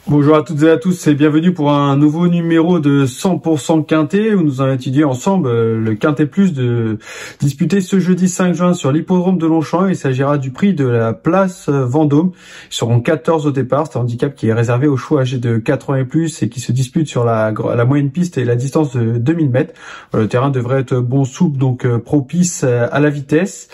Bonjour à toutes et à tous et bienvenue pour un nouveau numéro de 100% Quintet où nous allons étudier ensemble le Quintet Plus disputé ce jeudi 5 juin sur l'hippodrome de Longchamp. Il s'agira du prix de la place Vendôme. Ils seront 14 au départ. C'est un handicap qui est réservé aux chevaux âgés de 4 ans et plus et qui se dispute sur la moyenne piste et la distance de 2000 mètres. Le terrain devrait être bon souple, donc propice à la vitesse.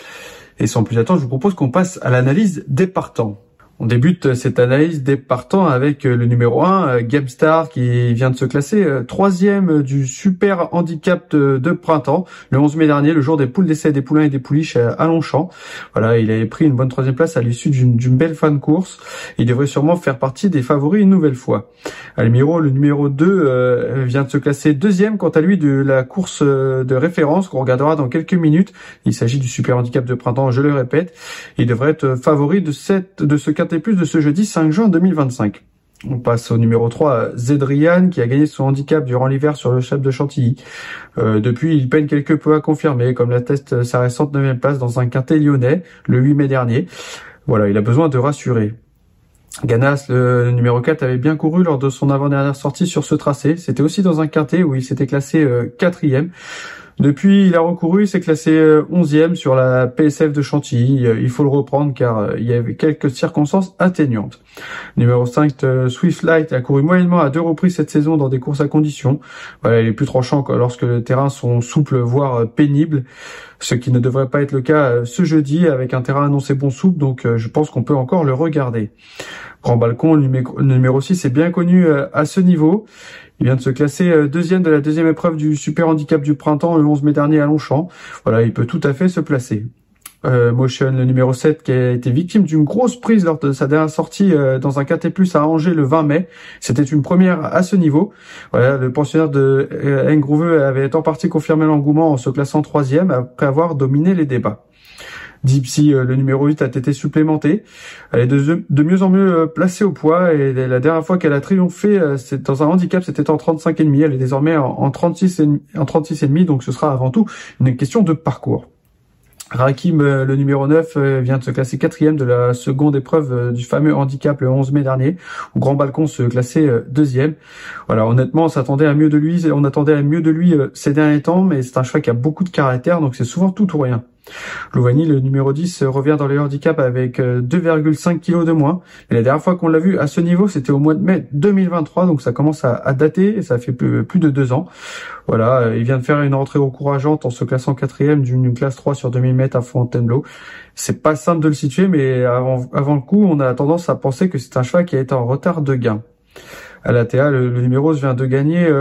Et sans plus attendre, je vous propose qu'on passe à l'analyse des partants. On débute cette analyse des partants avec le numéro 1, Gamestar, qui vient de se classer troisième du super handicap de printemps, le 11 mai dernier, le jour des poules d'essai, des poulains et des pouliches à Longchamp. Voilà, il avait pris une bonne troisième place à l'issue d'une belle fin de course. Il devrait sûrement faire partie des favoris une nouvelle fois. Almiro, le numéro 2, vient de se classer deuxième, quant à lui, de la course de référence qu'on regardera dans quelques minutes. Il s'agit du super handicap de printemps, je le répète. Il devrait être favori de ce Quintet Plus de ce jeudi 5 juin 2025. On passe au numéro 3, Zedrian, qui a gagné son handicap durant l'hiver sur le Château de Chantilly. Depuis, il peine quelque peu à confirmer, comme l'atteste sa récente 9e place dans un Quintet lyonnais, le 8 mai dernier. Voilà, il a besoin de rassurer. Ganas, le numéro 4, avait bien couru lors de son avant-dernière sortie sur ce tracé. C'était aussi dans un Quintet où il s'était classé 4e. Depuis, il a recouru, il s'est classé 11e sur la PSF de Chantilly. Il faut le reprendre car il y avait quelques circonstances atténuantes. Numéro 5, Swiftlight a couru moyennement à 2 reprises cette saison dans des courses à conditions. Voilà, il est plus tranchant lorsque les terrains sont souples, voire pénibles, ce qui ne devrait pas être le cas ce jeudi avec un terrain annoncé bon souple, donc je pense qu'on peut encore le regarder. Grand Balcon, le numéro 6 est bien connu à ce niveau. Il vient de se classer deuxième de la deuxième épreuve du super handicap du printemps le 11 mai dernier à Longchamp. Voilà, il peut tout à fait se placer. Motion, le numéro 7, qui a été victime d'une grosse prise lors de sa dernière sortie dans un Quintet Plus à Angers le 20 mai. C'était une première à ce niveau. Voilà, le pensionnaire de Engrouveux avait en partie confirmé l'engouement en se classant 3e après avoir dominé les débats. Dipsy, le numéro 8, a été supplémenté. Elle est de mieux en mieux placée au poids et la dernière fois qu'elle a triomphé, c'est dans un handicap, c'était en 35,5. Elle est désormais en 36,5, donc ce sera avant tout une question de parcours. Rakim, le numéro 9, vient de se classer 4e de la seconde épreuve du fameux handicap le 11 mai dernier, où Grand Balcon se classait 2e. Voilà, honnêtement, on attendait à mieux de lui ces derniers temps, mais c'est un cheval qui a beaucoup de caractère, donc c'est souvent tout ou rien. Louvani, le numéro 10, revient dans les handicaps avec 2,5 kg de moins. Et la dernière fois qu'on l'a vu à ce niveau, c'était au mois de mai 2023, donc ça commence à dater, et ça fait plus de 2 ans. Voilà, il vient de faire une rentrée encourageante en se classant 4e d'une classe 3 sur 2000 mètres à Fontainebleau. C'est pas simple de le situer, mais avant le coup, on a tendance à penser que c'est un cheval qui a été en retard de gain. À l'ATA, le numéro 11 vient de gagner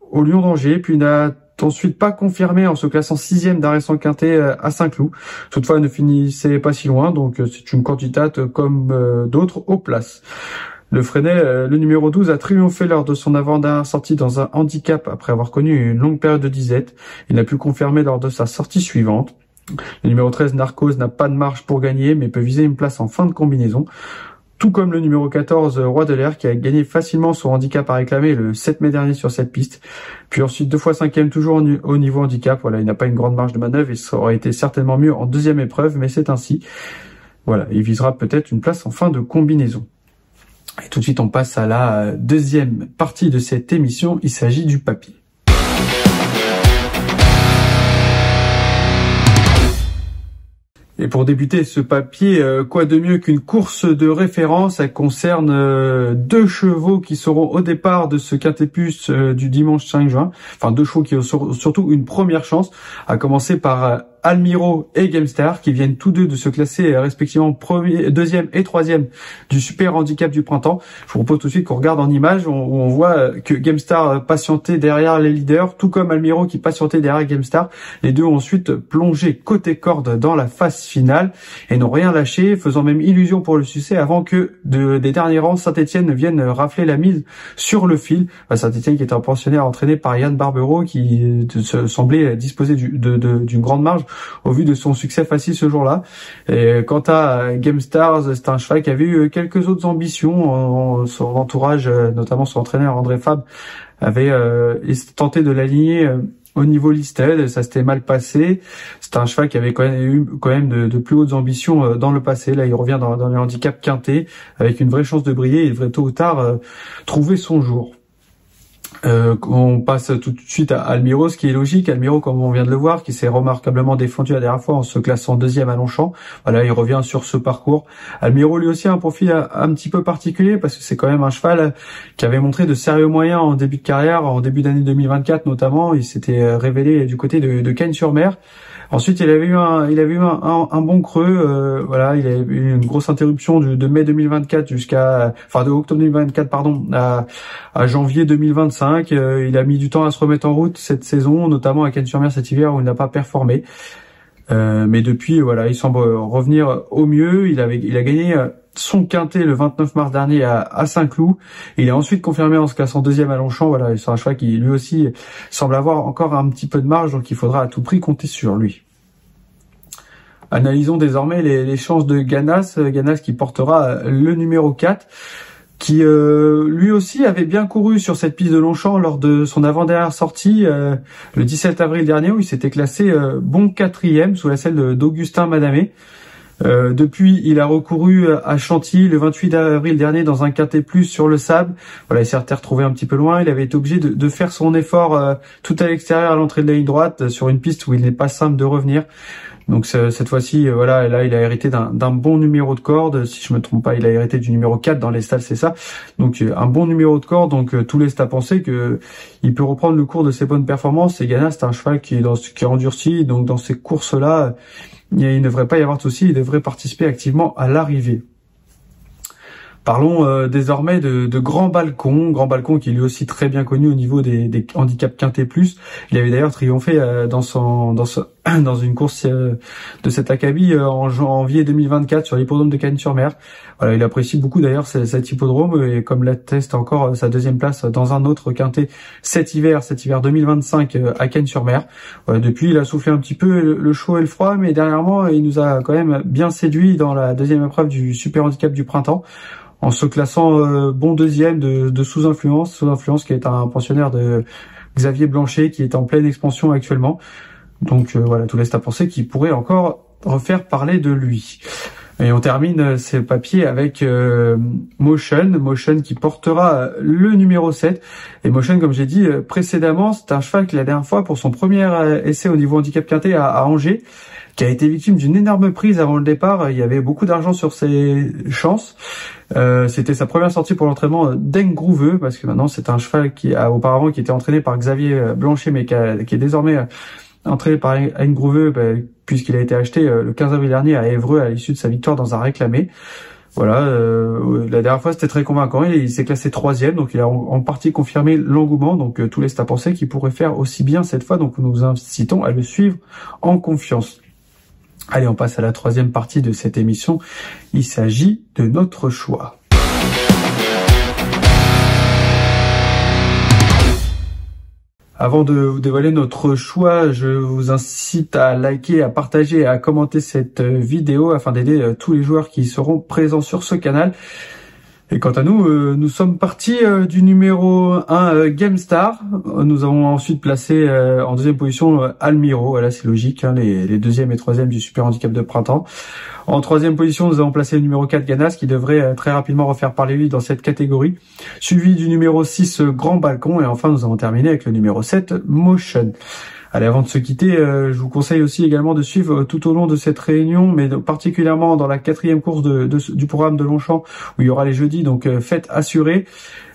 au Lion d'Angers, puis n'a ensuite pas confirmé en se classant 6e d'un récent Quintet à Saint-Cloud. Toutefois, elle ne finissait pas si loin, donc c'est une candidate comme d'autres aux places. Le Freinet, le numéro 12, a triomphé lors de son avant-dernière sortie dans un handicap après avoir connu une longue période de disette. Il n'a pu confirmer lors de sa sortie suivante. Le numéro 13, Narcos, n'a pas de marge pour gagner, mais peut viser une place en fin de combinaison. Tout comme le numéro 14, Roi de l'air, qui a gagné facilement son handicap à réclamer le 7 mai dernier sur cette piste. Puis ensuite 2 fois 5e toujours au niveau handicap. Voilà, il n'a pas une grande marge de manœuvre et ça aurait été certainement mieux en deuxième épreuve, mais c'est ainsi. Voilà, il visera peut-être une place en fin de combinaison. Et tout de suite, on passe à la deuxième partie de cette émission. Il s'agit du papier. Et pour débuter ce papier, quoi de mieux qu'une course de référence? Elle concerne 2 chevaux qui seront au départ de ce Quintet Plus du dimanche 5 juin. Enfin, 2 chevaux qui ont surtout une première chance, à commencer par Almiro et Gamestar, qui viennent tous deux de se classer respectivement deuxième et troisième du super handicap du printemps. Je vous propose tout de suite qu'on regarde en image où on voit que Gamestar patientait derrière les leaders, tout comme Almiro qui patientait derrière Gamestar. Les deux ont ensuite plongé côté corde dans la phase finale et n'ont rien lâché, faisant même illusion pour le succès avant que des derniers rangs Saint-Etienne ne viennent rafler la mise sur le fil. Saint-Etienne qui était un pensionnaire entraîné par Yann Barbero qui semblait disposer d'une grande marge au vu de son succès facile ce jour-là. Et quant à GameStars, c'est un cheval qui avait eu quelques autres ambitions. Son entourage, notamment son entraîneur André Fabre, avait tenté de l'aligner au niveau listed. Ça s'était mal passé. C'est un cheval qui avait quand même de plus hautes ambitions dans le passé. Là, il revient dans les handicaps quintés avec une vraie chance de briller. Il devrait tôt ou tard trouver son jour. On passe tout de suite à Almiro, ce qui est logique. Almiro, comme on vient de le voir, qui s'est remarquablement défendu la dernière fois en se classant deuxième à Longchamp. Voilà, il revient sur ce parcours. Almiro, lui aussi, a un profil un petit peu particulier parce que c'est quand même un cheval qui avait montré de sérieux moyens en début de carrière, en début d'année 2024 notamment. Il s'était révélé du côté de Cagnes-sur-Mer. Ensuite, il avait eu un bon creux. Voilà, il a eu une grosse interruption de mai 2024 de octobre 2024, pardon, à janvier 2025. Il a mis du temps à se remettre en route cette saison, notamment à Cagnes-sur-Mer cet hiver où il n'a pas performé. Mais depuis, voilà, il semble revenir au mieux. Il a gagné son quintet le 29 mars dernier à Saint-Cloud. Il est ensuite confirmé en se classant deuxième à Longchamp. Voilà, c'est un cheval qui lui aussi semble avoir encore un petit peu de marge, donc il faudra à tout prix compter sur lui. Analysons désormais les chances de Ganas. Ganas qui portera le numéro 4, qui lui aussi avait bien couru sur cette piste de Longchamp lors de son avant-dernière sortie le 17 avril dernier, où il s'était classé bon 4e sous la selle d'Augustin Madamé. Depuis, il a recouru à Chantilly le 28 avril dernier dans un quintet plus sur le sable. Voilà, il s'est retrouvé un petit peu loin. Il avait été obligé de faire son effort tout à l'extérieur à l'entrée de la ligne droite sur une piste où il n'est pas simple de revenir. Donc cette fois-ci, voilà, là il a hérité d'un bon numéro de corde. Si je me trompe pas, il a hérité du numéro 4 dans les stalles, c'est ça. Donc un bon numéro de corde. Donc tout laisse à penser que il peut reprendre le cours de ses bonnes performances. Et Ganas, c'est un cheval qui est endurci. Donc dans ces courses-là, il ne devrait pas y avoir de souci. Il devrait participer activement à l'arrivée. Parlons désormais de Grand Balcon. Grand Balcon qui est lui aussi très bien connu au niveau des handicaps quintés plus. Il avait d'ailleurs triomphé dans une course de cet acabit en janvier 2024 sur l'hippodrome de Cagnes-sur-Mer. Voilà, il apprécie beaucoup d'ailleurs cet hippodrome et comme l'atteste encore sa deuxième place dans un autre quintet cet hiver 2025 à Cagnes-sur-Mer. Voilà, depuis il a soufflé un petit peu le chaud et le froid, mais dernièrement il nous a quand même bien séduit dans la deuxième épreuve du super handicap du printemps, en se classant bon deuxième de Sous Influence qui est un pensionnaire de Xavier Blanchet qui est en pleine expansion actuellement. Donc voilà, tout laisse à penser qu'il pourrait encore refaire parler de lui. Et on termine ces papiers avec Motion qui portera le numéro 7. Et Motion, comme j'ai dit précédemment, c'est un cheval qui la dernière fois, pour son premier essai au niveau handicap quintet à Angers, qui a été victime d'une énorme prise avant le départ. Il y avait beaucoup d'argent sur ses chances. C'était sa première sortie pour l'entraînement d'Engrouveux, parce que maintenant c'est un cheval qui était entraîné par Xavier Blanchet, mais qui est désormais entraîné par Engrouveux, puisqu'il a été acheté le 15 avril dernier à Évreux à l'issue de sa victoire dans un réclamé. Voilà, la dernière fois c'était très convaincant, il s'est classé 3e, donc il a en partie confirmé l'engouement, donc tout laisse à penser qu'il pourrait faire aussi bien cette fois, donc nous vous incitons à le suivre en confiance. Allez, on passe à la troisième partie de cette émission. Il s'agit de notre choix. Avant de vous dévoiler notre choix, je vous incite à liker, à partager et à commenter cette vidéo afin d'aider tous les joueurs qui seront présents sur ce canal. Et quant à nous, nous sommes partis du numéro 1 GameStar. Nous avons ensuite placé en deuxième position Almiro. Voilà, c'est logique, hein, les deuxième et troisième du super handicap de printemps. En troisième position, nous avons placé le numéro 4 Ganas, qui devrait très rapidement refaire parler lui dans cette catégorie. Suivi du numéro 6 Grand Balcon. Et enfin, nous avons terminé avec le numéro 7 Motion. Allez, avant de se quitter, je vous conseille aussi également de suivre tout au long de cette réunion, mais particulièrement dans la 4e course du programme de Longchamp, où il y aura les jeudis, donc faites assurée.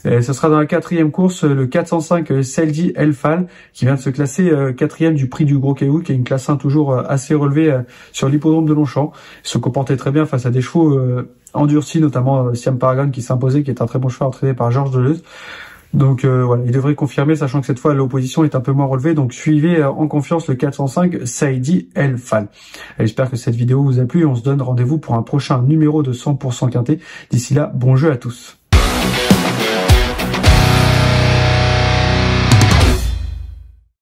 Ce sera dans la 4e course, le 405 Seldi Elfal, qui vient de se classer 4e du prix du Gros Caillou, qui est une classe 1 toujours assez relevée sur l'hippodrome de Longchamp. Il se comportait très bien face à des chevaux endurcis, notamment Siam Paragon qui s'imposait, qui est un très bon cheval entraîné par Georges Deleuze. Donc voilà, il devrait confirmer, sachant que cette fois l'opposition est un peu moins relevée. Donc suivez en confiance le 405 Saidi El Fal. J'espère que cette vidéo vous a plu et on se donne rendez-vous pour un prochain numéro de 100% quintet. D'ici là, bon jeu à tous.